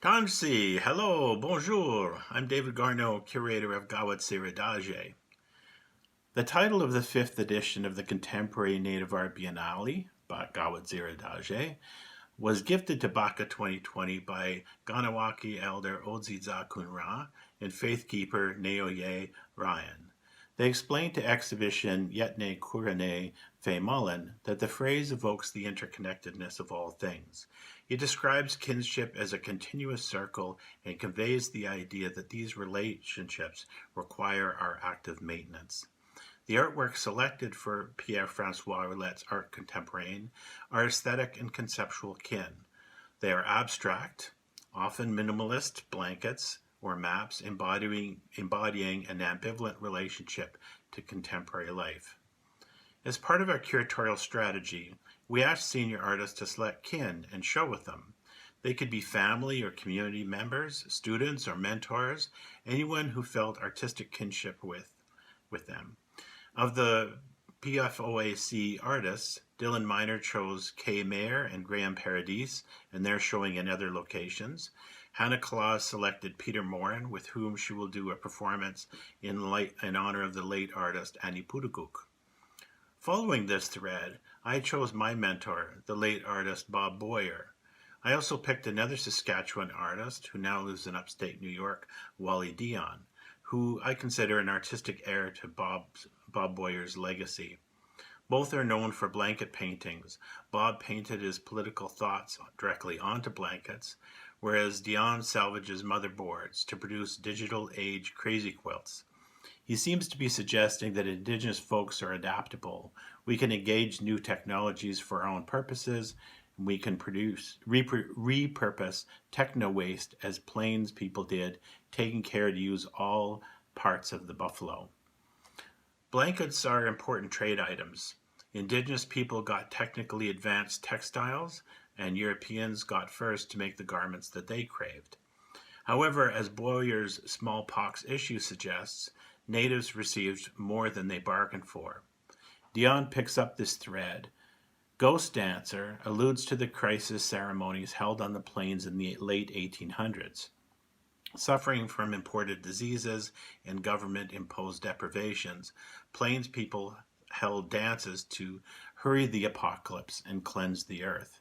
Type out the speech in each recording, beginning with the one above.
Tansi, hello, bonjour. I'm David Garneau, curator of Kahwatsiretátie. The title of the 5th edition of the Contemporary Native Art Biennale, Kahwatsiretátie, was gifted to BACA 2020 by Ganawaki elder Odziza Kunra and faithkeeper Neoye Ryan. They explained to exhibition Yetne Kurane Faye Mullen that the phrase evokes the interconnectedness of all things. It describes kinship as a continuous circle and conveys the idea that these relationships require our active maintenance. The artworks selected for Pierre-François Ouellette's art contemporain are aesthetic and conceptual kin. They are abstract, often minimalist blankets or maps embodying an ambivalent relationship to contemporary life. As part of our curatorial strategy, we asked senior artists to select kin and show with them. They could be family or community members, students or mentors, anyone who felt artistic kinship with them. Of the PFOAC artists, Dylan Miner chose Kay Mayer and Graham Paradis, and they're showing in other locations. Hannah Claus selected Peter Morin, with whom she will do a performance in honor of the late artist Annie Puduguk. Following this thread, I chose my mentor, the late artist Bob Boyer. I also picked another Saskatchewan artist who now lives in upstate New York, Wally Dion, who I consider an artistic heir to Bob Boyer's legacy. Both are known for blanket paintings. Bob painted his political thoughts directly onto blankets, whereas Dion salvages motherboards to produce digital age crazy quilts. He seems to be suggesting that Indigenous folks are adaptable. We can engage new technologies for our own purposes, and we can repurpose techno waste as Plains people did, taking care to use all parts of the buffalo. Blankets are important trade items. Indigenous people got technically advanced textiles, and Europeans got first to make the garments that they craved. However, as Boyer's smallpox issue suggests, natives received more than they bargained for. Dion picks up this thread. Ghost Dancer alludes to the crisis ceremonies held on the plains in the late 1800s. Suffering from imported diseases and government-imposed deprivations, Plains people held dances to hurry the apocalypse and cleanse the earth.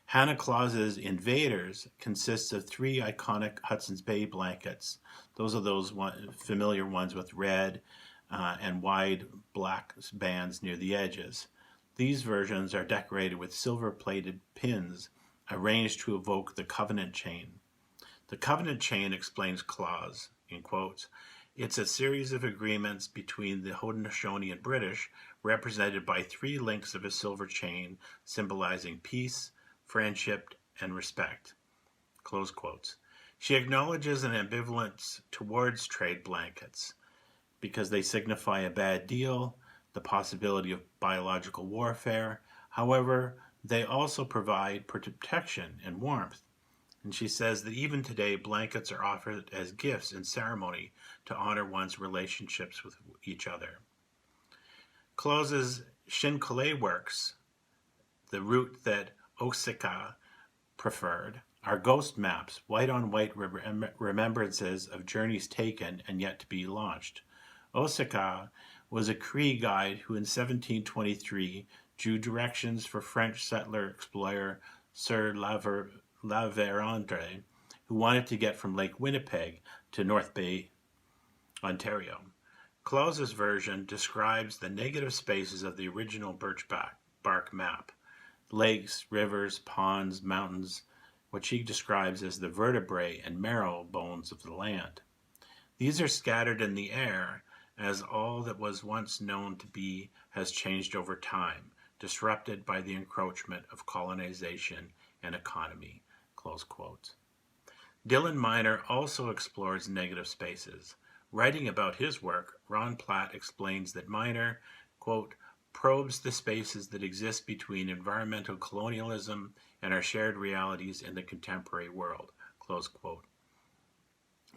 Hannah Claus's Invaders consists of 3 iconic Hudson's Bay blankets. Those are those familiar ones with red and wide black bands near the edges. These versions are decorated with silver-plated pins arranged to evoke the covenant chain. The covenant chain, explains Claus, in quotes, it's a series of agreements between the Haudenosaunee and British, represented by 3 links of a silver chain symbolizing peace, friendship, and respect. Close quotes. She acknowledges an ambivalence towards trade blankets because they signify a bad deal, the possibility of biological warfare. However, they also provide protection and warmth. And she says that even today, blankets are offered as gifts in ceremony to honor one's relationships with each other. Claus's Shinkolay works, the route that Osika preferred, are ghost maps, white-on-white remembrances of journeys taken and yet to be launched. Osika was a Cree guide who in 1723 drew directions for French settler explorer Sir La Vérendrye, who wanted to get from Lake Winnipeg to North Bay, Ontario. Claus's version describes the negative spaces of the original birch bark map, lakes, rivers, ponds, mountains, what she describes as the vertebrae and marrow bones of the land. These are scattered in the air as all that was once known to be has changed over time, disrupted by the encroachment of colonization and economy. Close quotes. Dylan Miner also explores negative spaces. Writing about his work, Ron Platt explains that Miner, quote, probes the spaces that exist between environmental colonialism and our shared realities in the contemporary world, close quote.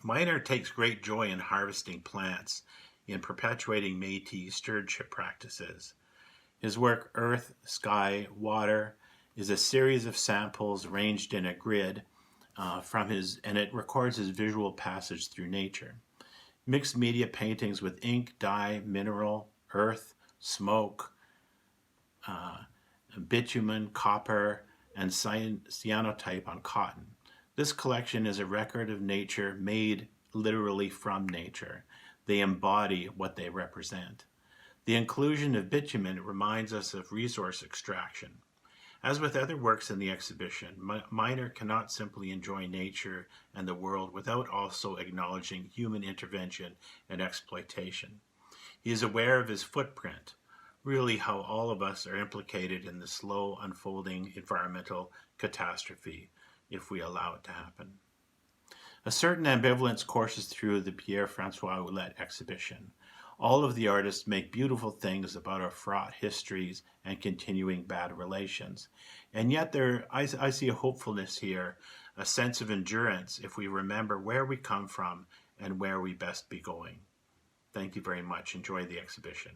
Miner takes great joy in harvesting plants, in perpetuating Métis stewardship practices. His work, Earth, Sky, Water, is a series of samples ranged in a grid and it records his visual passage through nature. Mixed media paintings with ink, dye, mineral, earth, smoke, bitumen, copper, and cyanotype on cotton. This collection is a record of nature made literally from nature. They embody what they represent. The inclusion of bitumen reminds us of resource extraction. As with other works in the exhibition, Miner cannot simply enjoy nature and the world without also acknowledging human intervention and exploitation. He is aware of his footprint, really how all of us are implicated in the slow unfolding environmental catastrophe if we allow it to happen. A certain ambivalence courses through the Pierre-François Ouellette exhibition. All of the artists make beautiful things about our fraught histories and continuing bad relations. And yet I see a hopefulness here, a sense of endurance if we remember where we come from and where we best be going. Thank you very much. Enjoy the exhibition.